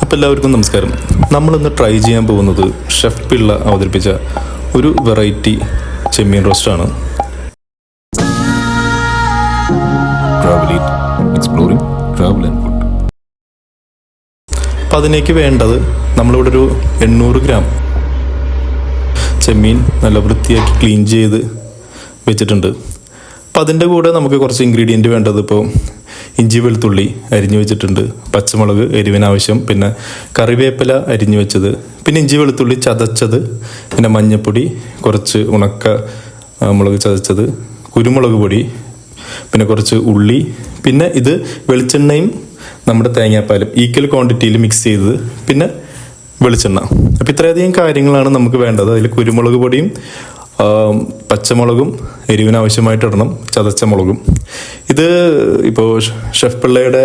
അപ്പോൾ എല്ലാവർക്കും നമസ്കാരം. നമ്മളിന്ന് ട്രൈ ചെയ്യാൻ പോകുന്നത് ഷെഫ് പിള്ള അവതരിപ്പിച്ച ഒരു വെറൈറ്റി ചെമ്മീൻ റോസ്റ്റാണ്. അപ്പം അതിലേക്ക് വേണ്ടത് നമ്മളിവിടെ ഒരു 800 ഗ്രാം ചെമ്മീൻ നല്ല വൃത്തിയാക്കി ക്ലീൻ ചെയ്ത് വെച്ചിട്ടുണ്ട്. അപ്പം അതിൻ്റെ കൂടെ നമുക്ക് കുറച്ച് ഇൻഗ്രീഡിയൻറ്റ് വേണ്ടത് ഇപ്പോൾ ഇഞ്ചി വെളുത്തുള്ളി അരിഞ്ഞു വെച്ചിട്ടുണ്ട്, പച്ചമുളക് എരിവിനാവശ്യം, പിന്നെ കറിവേപ്പില അരിഞ്ഞു വെച്ചത്, പിന്നെ ഇഞ്ചി വെളുത്തുള്ളി ചതച്ചത്, പിന്നെ മഞ്ഞൾപ്പൊടി, കുറച്ച് ഉണക്ക മുളക് ചതച്ചത്, കുരുമുളക് പൊടി, പിന്നെ കുറച്ച് ഉള്ളി, പിന്നെ ഇത് വെളിച്ചെണ്ണയും നമ്മുടെ തേങ്ങാപ്പാലും ഈക്വൽ ക്വാണ്ടിറ്റിയിൽ മിക്സ് ചെയ്തത്, പിന്നെ വെളിച്ചെണ്ണ. അപ്പം ഇത്രയധികം കാര്യങ്ങളാണ് നമുക്ക് വേണ്ടത്. അതിൽ കുരുമുളക് പൊടിയും പച്ചമുളകും എരിവിനാവശ്യമായിട്ട് ഇടണം, ചതച്ച മുളകും. ഇത് ഇപ്പോൾ ഷെഫ് പിള്ളയുടെ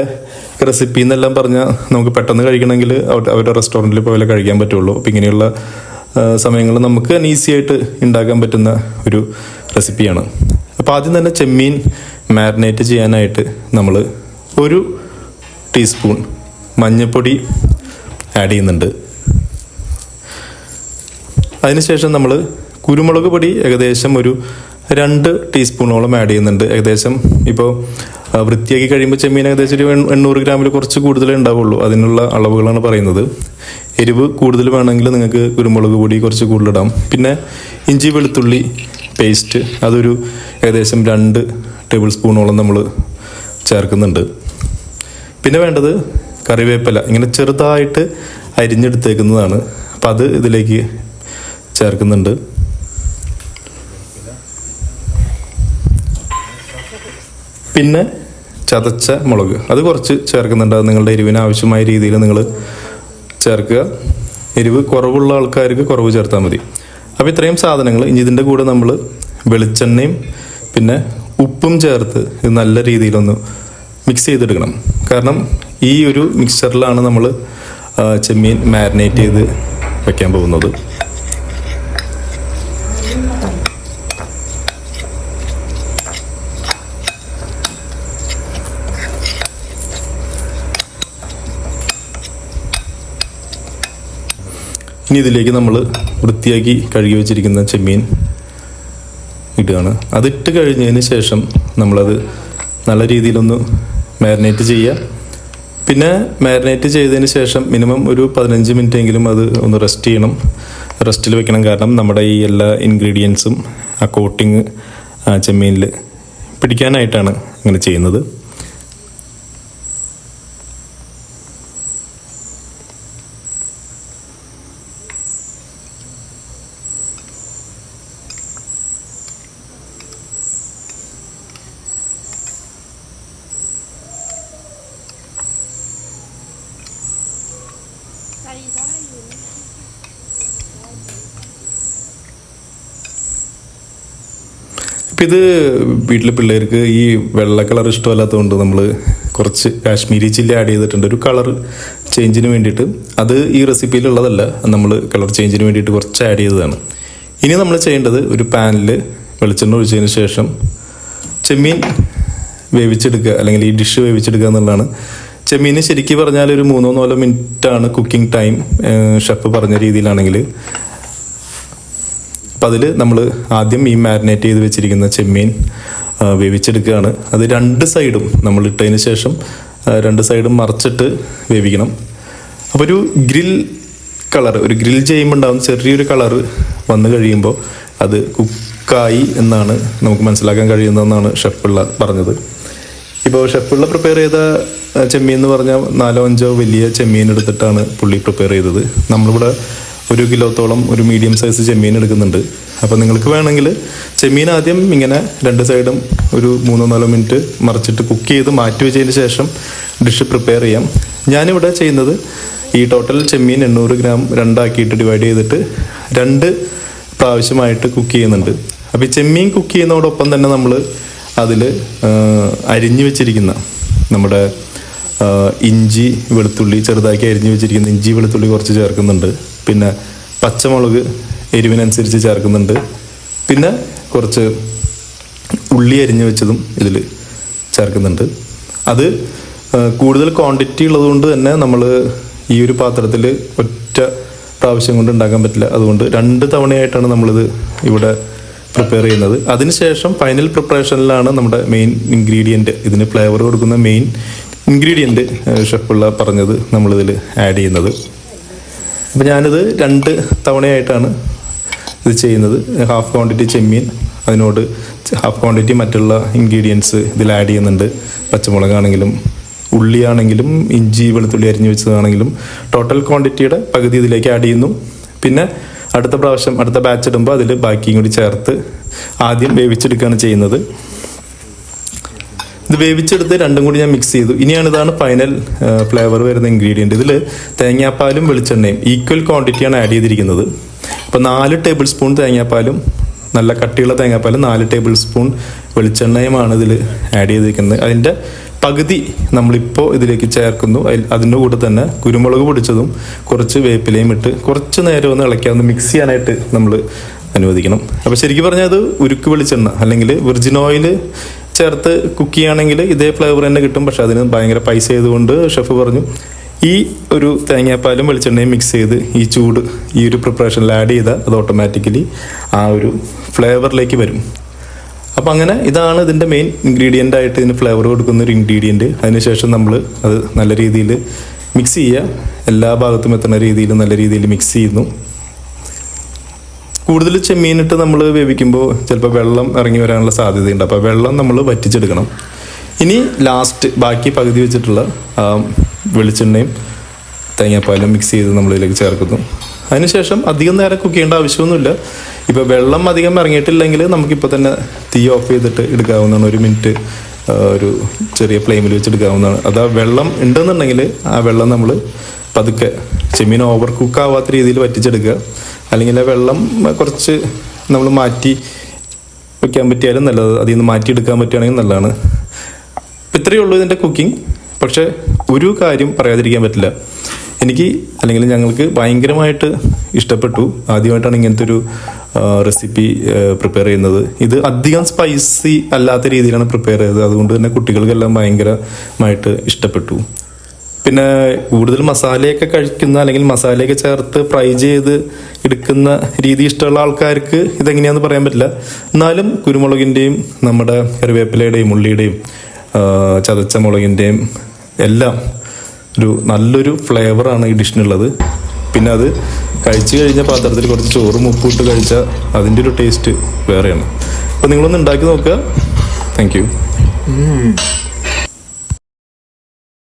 റെസിപ്പി എന്നെല്ലാം പറഞ്ഞാൽ നമുക്ക് പെട്ടെന്ന് കഴിക്കണമെങ്കിൽ അവരുടെ റെസ്റ്റോറൻറ്റിൽ പോലെ കഴിക്കാൻ പറ്റുള്ളൂ. അപ്പം ഇങ്ങനെയുള്ള സമയങ്ങളിൽ നമുക്ക് ഈസി ആയിട്ട് ഉണ്ടാക്കാൻ പറ്റുന്ന ഒരു റെസിപ്പിയാണ്. അപ്പോൾ ആദ്യം തന്നെ ചെമ്മീൻ മാരിനേറ്റ് ചെയ്യാനായിട്ട് നമ്മൾ 1 ടീസ്പൂൺ മഞ്ഞൾപ്പൊടി ആഡ് ചെയ്യുന്നുണ്ട്. അതിനുശേഷം നമ്മൾ കുരുമുളക് പൊടി ഏകദേശം ഒരു 2 ടീസ്പൂണോളം ആഡ് ചെയ്യുന്നുണ്ട്. ഏകദേശം ഇപ്പോൾ വൃത്തിയാക്കി കഴിയുമ്പോൾ ചെമ്മീൻ ഏകദേശം ഒരു 800 ഗ്രാമിൽ കുറച്ച് കൂടുതലേ ഉണ്ടാവുള്ളൂ. അതിനുള്ള അളവുകളാണ് പറയുന്നത്. എരിവ് കൂടുതൽ വേണമെങ്കിൽ നിങ്ങൾക്ക് കുരുമുളക് പൊടി കുറച്ച് കൂടുതലിടാം. പിന്നെ ഇഞ്ചി വെളുത്തുള്ളി പേസ്റ്റ് അതൊരു ഏകദേശം 2 ടേബിൾ സ്പൂണോളം നമ്മൾ ചേർക്കുന്നുണ്ട്. പിന്നെ വേണ്ടത് കറിവേപ്പില ഇങ്ങനെ ചെറുതായിട്ട് അരിഞ്ഞെടുത്തേക്കുന്നതാണ്. അപ്പം അത് ഇതിലേക്ക് ചേർക്കുന്നുണ്ട്. പിന്നെ ചതച്ച മുളക് അത് കുറച്ച് ചേർക്കുന്നുണ്ട്. അത് നിങ്ങളുടെ എരിവിന് ആവശ്യമായ രീതിയിൽ നിങ്ങൾ ചേർക്കുക. എരിവ് കുറവുള്ള ആൾക്കാർക്ക് കുറവ് ചേർത്താൽ മതി. അപ്പോൾ ഇത്രയും സാധനങ്ങൾ. ഇനി ഇതിൻ്റെ കൂടെ നമ്മൾ വെളിച്ചെണ്ണയും പിന്നെ ഉപ്പും ചേർത്ത് ഇത് നല്ല രീതിയിലൊന്ന് മിക്സ് ചെയ്തെടുക്കണം. കാരണം ഈ ഒരു മിക്സറിലാണ് നമ്മൾ ചെമ്മീൻ മാരിനേറ്റ് ചെയ്ത് വയ്ക്കാൻ പോകുന്നത്. ഇനി ഇതിലേക്ക് നമ്മൾ വൃത്തിയാക്കി കഴുകി വെച്ചിരിക്കുന്ന ചെമ്മീൻ ഇടുകയാണ്. അതിട്ട് കഴിഞ്ഞതിന് ശേഷം നമ്മളത് നല്ല രീതിയിലൊന്ന് മാരിനേറ്റ് ചെയ്യുക. പിന്നെ മാരിനേറ്റ് ചെയ്തതിന് ശേഷം മിനിമം ഒരു 15 മിനിറ്റെങ്കിലും അത് ഒന്ന് റെസ്റ്റ് ചെയ്യണം, റെസ്റ്റിൽ വെക്കണം. കാരണം നമ്മുടെ ഈ എല്ലാ ഇൻഗ്രീഡിയൻസും ആ കോട്ടിങ് ചെമ്മീനിൽ പിടിക്കാനായിട്ടാണ് അങ്ങനെ ചെയ്യുന്നത്. ഇപ്പം ഇത് വീട്ടിലെ പിള്ളേർക്ക് ഈ വെള്ള കളർ ഇഷ്ടമല്ലാത്തതുകൊണ്ട് നമ്മൾ കുറച്ച് കാശ്മീരി ചില്ലി ആഡ് ചെയ്തിട്ടുണ്ട്, ഒരു കളർ ചേഞ്ചിന് വേണ്ടിയിട്ട്. അത് ഈ റെസിപ്പിയിലുള്ളതല്ല, നമ്മൾ കളർ ചേഞ്ചിന് വേണ്ടിയിട്ട് കുറച്ച് ആഡ് ചെയ്തതാണ്. ഇനി നമ്മൾ ചെയ്യേണ്ടത് ഒരു പാനിൽ വെളിച്ചെണ്ണ ഒഴിച്ചതിന് ശേഷം ചെമ്മീൻ വേവിച്ചെടുക്കുക, അല്ലെങ്കിൽ ഈ ഡിഷ് വേവിച്ചെടുക്കുക എന്നുള്ളതാണ്. ചെമ്മീന് ശരിക്കും പറഞ്ഞാൽ ഒരു 3-4 മിനിറ്റാണ് കുക്കിംഗ് ടൈം ഷെഫ് പറഞ്ഞ രീതിയിലാണെങ്കിൽ. അപ്പം അതിൽ നമ്മൾ ആദ്യം ഈ മാരിനേറ്റ് ചെയ്ത് വെച്ചിരിക്കുന്ന ചെമ്മീൻ വേവിച്ചെടുക്കുകയാണ്. അത് 2 സൈഡും നമ്മൾ ഇട്ടതിന് ശേഷം 2 സൈഡും മറച്ചിട്ട് വേവിക്കണം. അപ്പോൾ ഒരു കളർ, ഒരു ഗ്രിൽ ചെയ്യുമ്പോൾ ഉണ്ടാകുന്ന ചെറിയൊരു കളർ വന്നു കഴിയുമ്പോൾ അത് കുക്കായി എന്നാണ് നമുക്ക് മനസ്സിലാക്കാൻ കഴിയുന്നതെന്നാണ് ഷെഫ് പിള്ള പറഞ്ഞത്. ഇപ്പോൾ ഷെഫ് പിള്ള പ്രിപ്പയർ ചെയ്ത ചെമ്മീൻ എന്ന് പറഞ്ഞാൽ 4-5 വലിയ ചെമ്മീൻ എടുത്തിട്ടാണ് പുള്ളി പ്രിപ്പയർ ചെയ്തത്. നമ്മളിവിടെ 1 കിലോത്തോളം ഒരു മീഡിയം സൈസ് ചെമ്മീൻ എടുക്കുന്നുണ്ട്. അപ്പോൾ നിങ്ങൾക്ക് വേണമെങ്കിൽ ചെമ്മീൻ ആദ്യം ഇങ്ങനെ 2 സൈഡും ഒരു 3-4 മിനിറ്റ് മറിച്ചിട്ട് കുക്ക് ചെയ്ത് മാറ്റി വെച്ചതിന് ശേഷം ഡിഷ് പ്രിപ്പയർ ചെയ്യാം. ഞാനിവിടെ ചെയ്യുന്നത് ഈ ടോട്ടൽ ചെമ്മീൻ 800 ഗ്രാം 2 ആക്കിയിട്ട് ഡിവൈഡ് ചെയ്തിട്ട് 2 പ്രാവശ്യമായിട്ട് കുക്ക് ചെയ്യുന്നുണ്ട്. അപ്പോൾ ഈ ചെമ്മീൻ കുക്ക് ചെയ്യുന്നതോടൊപ്പം തന്നെ നമ്മൾ അതിൽ അരിഞ്ഞു വെച്ചിരിക്കുന്ന നമ്മുടെ ഇഞ്ചി വെളുത്തുള്ളി ചെറുതാക്കി അരിഞ്ഞു വെച്ചിരിക്കുന്ന ഇഞ്ചി വെളുത്തുള്ളി കുറച്ച് ചേർക്കുന്നുണ്ട്. പിന്നെ പച്ചമുളക് എരിവിനനുസരിച്ച് ചേർക്കുന്നുണ്ട്. പിന്നെ കുറച്ച് ഉള്ളി അരിഞ്ഞു വെച്ചതും ഇതിൽ ചേർക്കുന്നുണ്ട്. അത് കൂടുതൽ ക്വാണ്ടിറ്റി ഉള്ളതുകൊണ്ട് തന്നെ നമ്മൾ ഈ ഒരു പാത്രത്തിൽ ഒറ്റ പ്രാവശ്യം കൊണ്ട് ഉണ്ടാക്കാൻ പറ്റില്ല. അതുകൊണ്ട് 2 തവണയായിട്ടാണ് നമ്മളിത് ഇവിടെ പ്രിപ്പയർ ചെയ്യുന്നത്. അതിനുശേഷം ഫൈനൽ പ്രിപ്പറേഷനിലാണ് നമ്മുടെ മെയിൻ ഇൻഗ്രീഡിയൻറ്റ്, ഇതിന് ഫ്ലേവർ കൊടുക്കുന്ന മെയിൻ ഇൻഗ്രീഡിയൻറ്റ് ഷെഫുള്ള പറഞ്ഞത് നമ്മളിതിൽ ആഡ് ചെയ്യുന്നത്. അപ്പോൾ ഞാനിത് 2 തവണയായിട്ടാണ് ഇത് ചെയ്യുന്നത്. ഹാഫ് ക്വാണ്ടിറ്റി ചെമ്മീൻ, അതിനോട് ഹാഫ് ക്വാണ്ടിറ്റി മറ്റുള്ള ഇൻഗ്രീഡിയൻസ് ഇതിൽ ആഡ് ചെയ്യുന്നുണ്ട്. പച്ചമുളകാണെങ്കിലും ഉള്ളിയാണെങ്കിലും ഇഞ്ചി വെളുത്തുള്ളി അരിഞ്ഞു വെച്ചതാണെങ്കിലും ടോട്ടൽ ക്വാണ്ടിറ്റിയുടെ പകുതി ഇതിലേക്ക് ആഡ് ചെയ്യുന്നു. പിന്നെ അടുത്ത പ്രാവശ്യം അടുത്ത ബാച്ച് ഇടുമ്പോൾ അതിൽ ബാക്കിയും കൂടി ചേർത്ത് ആദ്യം വേവിച്ചെടുക്കുകയാണ് ചെയ്യുന്നത്. ഇത് വേവിച്ചെടുത്ത് 2ഉം കൂടി ഞാൻ മിക്സ് ചെയ്തു. ഇതാണ് ഫൈനൽ ഫ്ലേവർ വരുന്ന ഇൻഗ്രീഡിയൻറ്റ്. ഇതിൽ തേങ്ങാപ്പാലും വെളിച്ചെണ്ണയും ഈക്വൽ ക്വാണ്ടിറ്റിയാണ് ആഡ് ചെയ്തിരിക്കുന്നത്. അപ്പോൾ 4 ടേബിൾ സ്പൂൺ തേങ്ങാപ്പാലും, നല്ല കട്ടിയുള്ള തേങ്ങാപ്പാലും 4 ടേബിൾ സ്പൂൺ വെളിച്ചെണ്ണയുമാണ് ഇതിൽ ആഡ് ചെയ്തിരിക്കുന്നത്. അതിൻ്റെ പകുതി നമ്മളിപ്പോൾ ഇതിലേക്ക് ചേർക്കുന്നു. അതിൻ്റെ കൂടെ തന്നെ കുരുമുളക് പൊടിച്ചതും കുറച്ച് വേപ്പിലയും ഇട്ട് കുറച്ച് നേരം ഒന്ന് ഇളക്കി ഒന്ന് മിക്സ് ചെയ്യാനായിട്ട് നമ്മൾ അനുവദിക്കണം. അപ്പോൾ ശരിക്കും പറഞ്ഞാൽ അത് ഉരുക്ക് വെളിച്ചെണ്ണ അല്ലെങ്കിൽ വിർജിൻ ഓയിൽ ചേർത്ത് കുക്ക് ചെയ്യുകയാണെങ്കിൽ ഇതേ ഫ്ലേവർ തന്നെ കിട്ടും. പക്ഷെ അതിന് ഭയങ്കര പൈസ ആയതുകൊണ്ട് ഷെഫ് പറഞ്ഞു ഈ ഒരു തേങ്ങാപ്പാലും വെളിച്ചെണ്ണയും മിക്സ് ചെയ്ത് ഈ ചൂട് ഈ ഒരു പ്രിപ്പറേഷനിൽ ആഡ് ചെയ്താൽ അത് ഓട്ടോമാറ്റിക്കലി ആ ഒരു ഫ്ലേവറിലേക്ക് വരും. അപ്പോൾ അങ്ങനെ ഇതാണ് ഇതിൻ്റെ മെയിൻ ഇൻഗ്രീഡിയൻ്റ് ആയിട്ട് ഇതിന് ഫ്ലേവർ കൊടുക്കുന്ന ഒരു ഇൻഗ്രീഡിയൻറ്റ്. അതിനുശേഷം നമ്മൾ അത് നല്ല രീതിയിൽ മിക്സ് ചെയ്യുക. എല്ലാ ഭാഗത്തും എത്തുന്ന രീതിയിൽ നല്ല രീതിയിൽ മിക്സ് ചെയ്യുന്നു. കൂടുതൽ ചെമ്മീനിട്ട് നമ്മൾ വേവിക്കുമ്പോൾ ചിലപ്പോൾ വെള്ളം ഇറങ്ങി വരാനുള്ള സാധ്യതയുണ്ട്. അപ്പോൾ വെള്ളം നമ്മൾ വറ്റിച്ചെടുക്കണം. ഇനി ലാസ്റ്റ് ബാക്കി പകുതി വെച്ചിട്ടുള്ള വെളിച്ചെണ്ണയും തേങ്ങാപ്പാലും മിക്സ് ചെയ്ത് നമ്മളിതിലേക്ക് ചേർക്കുന്നു. അതിനുശേഷം അധികം നേരം കുക്ക് ചെയ്യേണ്ട ആവശ്യമൊന്നുമില്ല. ഇപ്പോൾ വെള്ളം അധികം ഇറങ്ങിയിട്ടില്ലെങ്കിൽ നമുക്കിപ്പോൾ തന്നെ തീ ഓഫ് ചെയ്തിട്ട് എടുക്കാവുന്നതാണ്. 1 മിനിറ്റ് ഒരു ചെറിയ ഫ്ലെയിമിൽ വെച്ച് എടുക്കാവുന്നതാണ്. അത് വെള്ളം ഉണ്ടെന്നുണ്ടെങ്കിൽ ആ വെള്ളം നമ്മൾ പതുക്കെ ചെമ്മീൻ ഓവർ കുക്ക് ആവാത്ത രീതിയിൽ വറ്റിച്ചെടുക്കുക. അല്ലെങ്കിൽ ആ വെള്ളം കുറച്ച് നമ്മൾ മാറ്റി വയ്ക്കാൻ പറ്റിയാലും നല്ലത്. അതിൽ നിന്ന് മാറ്റിയെടുക്കാൻ പറ്റുകയാണെങ്കിൽ നല്ലതാണ്. ഇത്രയേ ഉള്ളൂ ഇതിൻ്റെ കുക്കിംഗ്. പക്ഷേ ഒരു കാര്യം പറയാതിരിക്കാൻ പറ്റില്ല. എനിക്ക് അല്ലെങ്കിൽ ഞങ്ങൾക്ക് ഭയങ്കരമായിട്ട് ഇഷ്ടപ്പെട്ടു. ആദ്യമായിട്ടാണ് ഇങ്ങനത്തെ ഒരു റെസിപ്പി പ്രിപ്പയർ ചെയ്യുന്നത്. ഇത് അധികം സ്പൈസി അല്ലാത്ത രീതിയിലാണ് പ്രിപ്പയർ ചെയ്തത്. അതുകൊണ്ട് തന്നെ കുട്ടികൾക്കെല്ലാം ഭയങ്കരമായിട്ട് ഇഷ്ടപ്പെട്ടു. പിന്നെ കൂടുതൽ മസാലയൊക്കെ കഴിക്കുന്ന അല്ലെങ്കിൽ മസാലയൊക്കെ ചേർത്ത് ഫ്രൈ ചെയ്ത് എടുക്കുന്ന രീതി ഇഷ്ടമുള്ള ആൾക്കാർക്ക് ഇതെങ്ങനെയാണെന്ന് പറയാൻ പറ്റില്ല. എന്നാലും കുരുമുളകിൻ്റെയും നമ്മുടെ കറിവേപ്പിലയുടെയും ഉള്ളിയുടെയും ചതച്ച മുളകിൻ്റെയും എല്ലാം ഒരു നല്ലൊരു ഫ്ലേവറാണ് ഈ ഡിഷിനുള്ളത്. പിന്നെ അത് കഴിച്ചു കഴിഞ്ഞ പാത്രത്തിൽ കുറച്ച് ചോറും ഉപ്പിട്ട് കഴിച്ചാൽ അതിൻ്റെ ഒരു ടേസ്റ്റ് വേറെയാണ്. അപ്പോൾ നിങ്ങളൊന്ന് ഉണ്ടാക്കി നോക്കുക. Thank you.